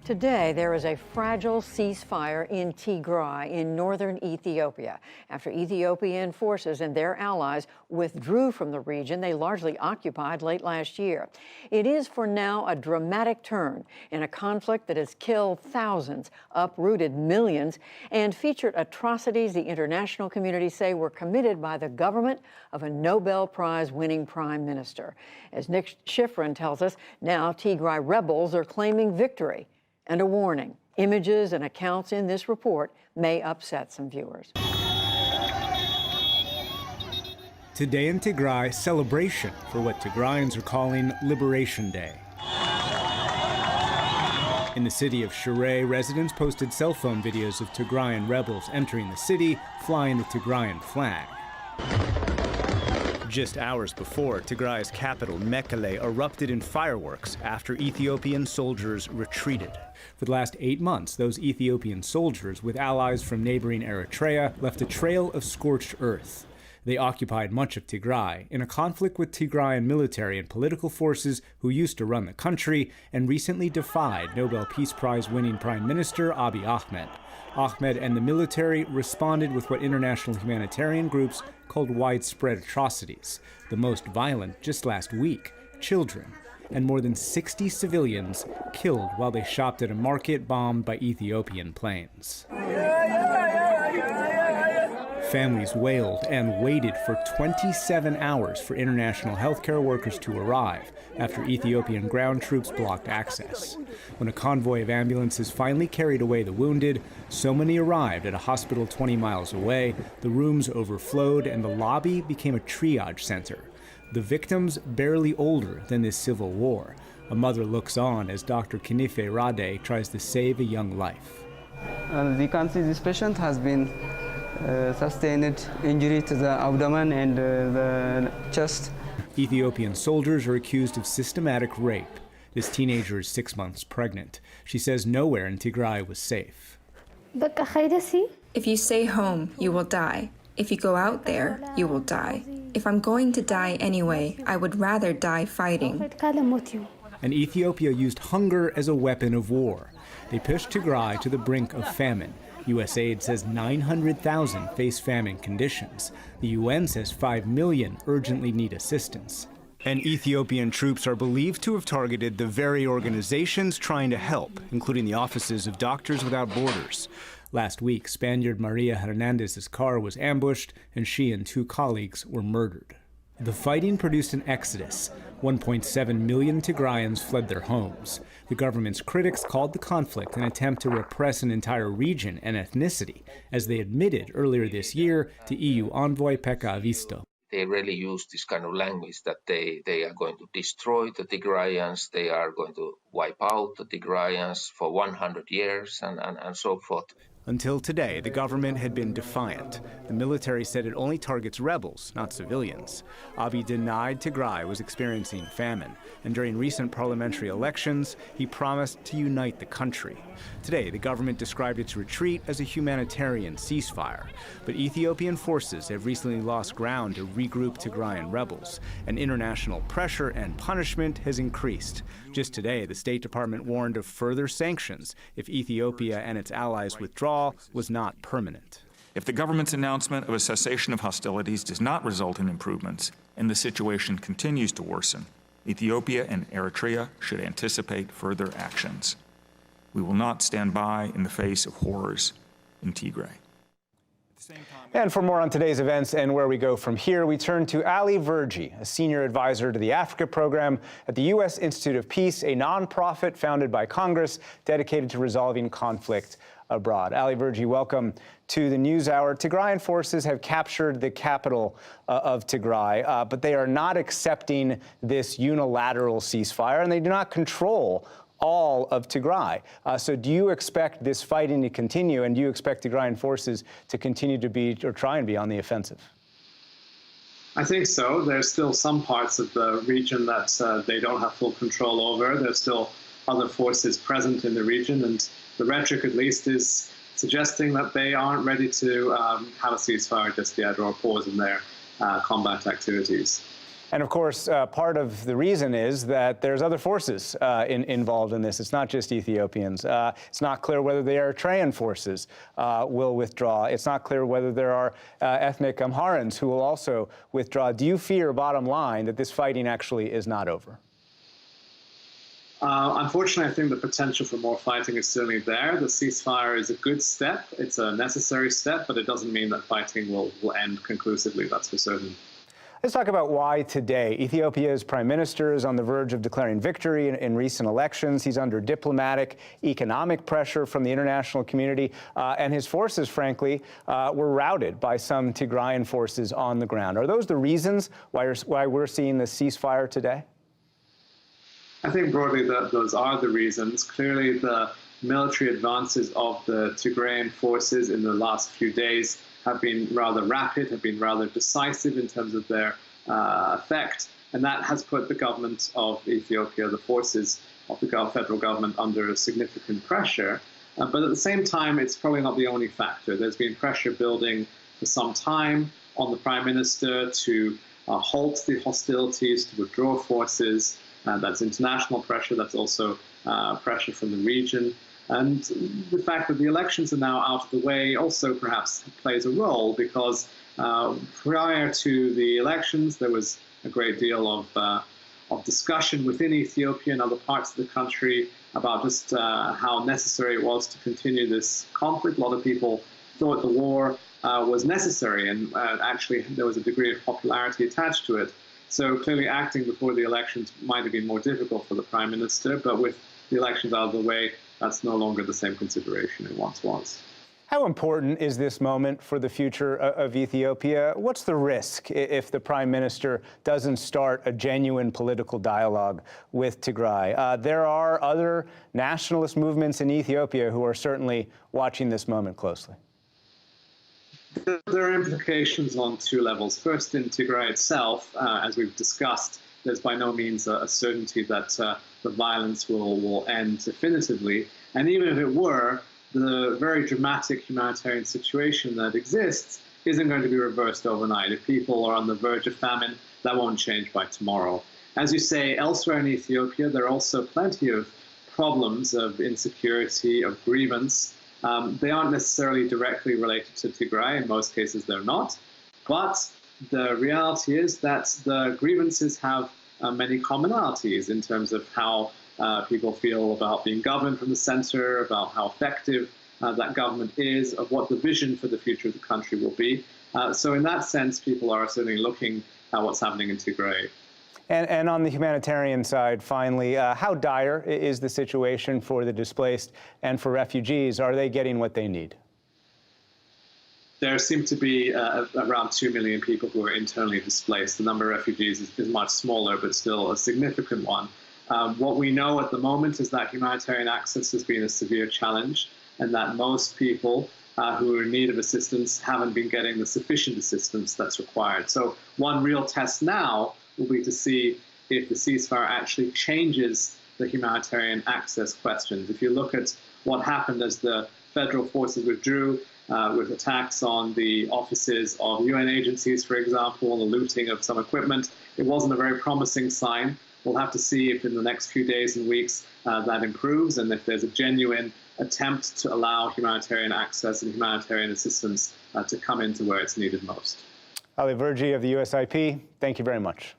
Today, there is a fragile ceasefire in Tigray in northern Ethiopia. After Ethiopian forces and their allies withdrew from the region they largely occupied late last year. It is for now a dramatic turn in a conflict that has killed thousands, uprooted millions, and featured atrocities the international community say were committed by the government of a Nobel Prize winning prime minister. As Nick Schifrin tells us, now Tigray rebels are claiming victory. And a warning, images and accounts in this report may upset some viewers. Today in Tigray, celebration for what Tigrayans are calling Liberation Day. In the city of Shire, residents posted cell phone videos of Tigrayan rebels entering the city, flying the Tigrayan flag. Just hours before, Tigray's capital, Mekelle, erupted in fireworks after Ethiopian soldiers retreated. For the last 8 months, those Ethiopian soldiers, with allies from neighboring Eritrea, left a trail of scorched earth. They occupied much of Tigray in a conflict with Tigrayan military and political forces who used to run the country and recently defied Nobel Peace Prize winning Prime Minister Abiy Ahmed. Ahmed and the military responded with what international humanitarian groups called widespread atrocities. The most violent just last week, children, and more than 60 civilians killed while they shopped at a market bombed by Ethiopian planes. Families wailed and waited for 27 hours for international healthcare workers to arrive after Ethiopian ground troops blocked access. When a convoy of ambulances finally carried away the wounded, so many arrived at a hospital 20 miles away, the rooms overflowed and the lobby became a triage center. The victims barely older than this civil war. A mother looks on as Dr. Kinife Rade tries to save a young life. We can see this patient has been sustained injury to the abdomen and the chest. Ethiopian soldiers are accused of systematic rape. This teenager is 6 months pregnant. She says nowhere in Tigray was safe. If you stay home, you will die. If you go out there, you will die. If I'm going to die anyway, I would rather die fighting. And Ethiopia used hunger as a weapon of war. They pushed Tigray to the brink of famine. USAID says 900,000 face famine conditions. The UN says 5 million urgently need assistance. And Ethiopian troops are believed to have targeted the very organizations trying to help, including the offices of Doctors Without Borders. Last week, Spaniard Maria Hernandez's car was ambushed, and she and 2 colleagues were murdered. The fighting produced an exodus. 1.7 million Tigrayans fled their homes. The government's critics called the conflict an attempt to repress an entire region and ethnicity, as they admitted earlier this year to EU envoy Pekka Avisto. They really use this kind of language that they are going to destroy the Tigrayans, they are going to wipe out the Tigrayans for 100 years and so forth. Until today, the government had been defiant. The military said it only targets rebels, not civilians. Abiy denied Tigray was experiencing famine, and during recent parliamentary elections, he promised to unite the country. Today, the government described its retreat as a humanitarian ceasefire, but Ethiopian forces have recently lost ground to regroup Tigrayan rebels, and international pressure and punishment has increased. Just today, the State Department warned of further sanctions if Ethiopia and its allies withdraw was not permanent. If the government's announcement of a cessation of hostilities does not result in improvements and the situation continues to worsen, Ethiopia and Eritrea should anticipate further actions. We will not stand by in the face of horrors in Tigray. And for more on today's events and where we go from here, we turn to Ali Verge, a senior advisor to the Africa program at the U.S. Institute of Peace, a nonprofit founded by Congress dedicated to resolving conflict abroad. Ali Verge, welcome to the NewsHour. Tigrayan forces have captured the capital of Tigray, but they are not accepting this unilateral ceasefire, and they do not control all of Tigray. So do you expect this fighting to continue, and do you expect Tigrayan forces to continue to be, or try and be, on the offensive? I think so. There's still some parts of the region that they don't have full control over. There's still other forces present in the region, and the rhetoric at least is suggesting that they aren't ready to have a ceasefire just yet or a pause in their combat activities. And of course, part of the reason is that there's other forces involved in this. It's not just Ethiopians. It's not clear whether the Eritrean forces will withdraw. It's not clear whether there are ethnic Amharans who will also withdraw. Do you fear, bottom line, that this fighting actually is not over? Unfortunately, I think the potential for more fighting is certainly there. The ceasefire is a good step. It's a necessary step, but it doesn't mean that fighting will end conclusively, that's for certain. Let's talk about why today. Ethiopia's prime minister is on the verge of declaring victory in recent elections. He's under diplomatic, economic pressure from the international community, and his forces, frankly, were routed by some Tigrayan forces on the ground. Are those the reasons why we're seeing the ceasefire today? I think broadly that those are the reasons. Clearly, the military advances of the Tigrayan forces in the last few days have been rather rapid, have been rather decisive in terms of their effect, and that has put the government of Ethiopia, the forces of the federal government, under significant pressure. But at the same time, it's probably not the only factor. There's been pressure building for some time on the prime minister to halt the hostilities, to withdraw forces. That's international pressure. That's also pressure from the region. And the fact that the elections are now out of the way also perhaps plays a role, because prior to the elections, there was a great deal of discussion within Ethiopia and other parts of the country about just how necessary it was to continue this conflict. A lot of people thought the war was necessary, and actually there was a degree of popularity attached to it. So clearly acting before the elections might have been more difficult for the prime minister, but with the elections out of the way, that's no longer the same consideration it once was. How important is this moment for the future of Ethiopia? What's the risk if the prime minister doesn't start a genuine political dialogue with Tigray? There are other nationalist movements in Ethiopia who are certainly watching this moment closely. There are implications on two levels. First, in Tigray itself, as we've discussed, there's by no means a certainty that the violence will end definitively. And even if it were, the very dramatic humanitarian situation that exists isn't going to be reversed overnight. If people are on the verge of famine, that won't change by tomorrow. As you say, elsewhere in Ethiopia, there are also plenty of problems of insecurity, of grievance. They aren't necessarily directly related to Tigray. In most cases, they're not. But the reality is that the grievances have many commonalities in terms of how people feel about being governed from the center, about how effective that government is, of what the vision for the future of the country will be. So in that sense, people are certainly looking at what's happening in Tigray. And on the humanitarian side, finally, how dire is the situation for the displaced and for refugees? Are they getting what they need? There seem to be around 2 million people who are internally displaced. The number of refugees is much smaller, but still a significant one. What we know at the moment is that humanitarian access has been a severe challenge, and that most people who are in need of assistance haven't been getting the sufficient assistance that's required. So one real test now will be to see if the ceasefire actually changes the humanitarian access questions. If you look at what happened as the federal forces withdrew, with attacks on the offices of UN agencies, for example, the looting of some equipment, it wasn't a very promising sign. We'll have to see if in the next few days and weeks that improves, and if there's a genuine attempt to allow humanitarian access and humanitarian assistance to come into where it's needed most. Ali Verge of the USIP, thank you very much.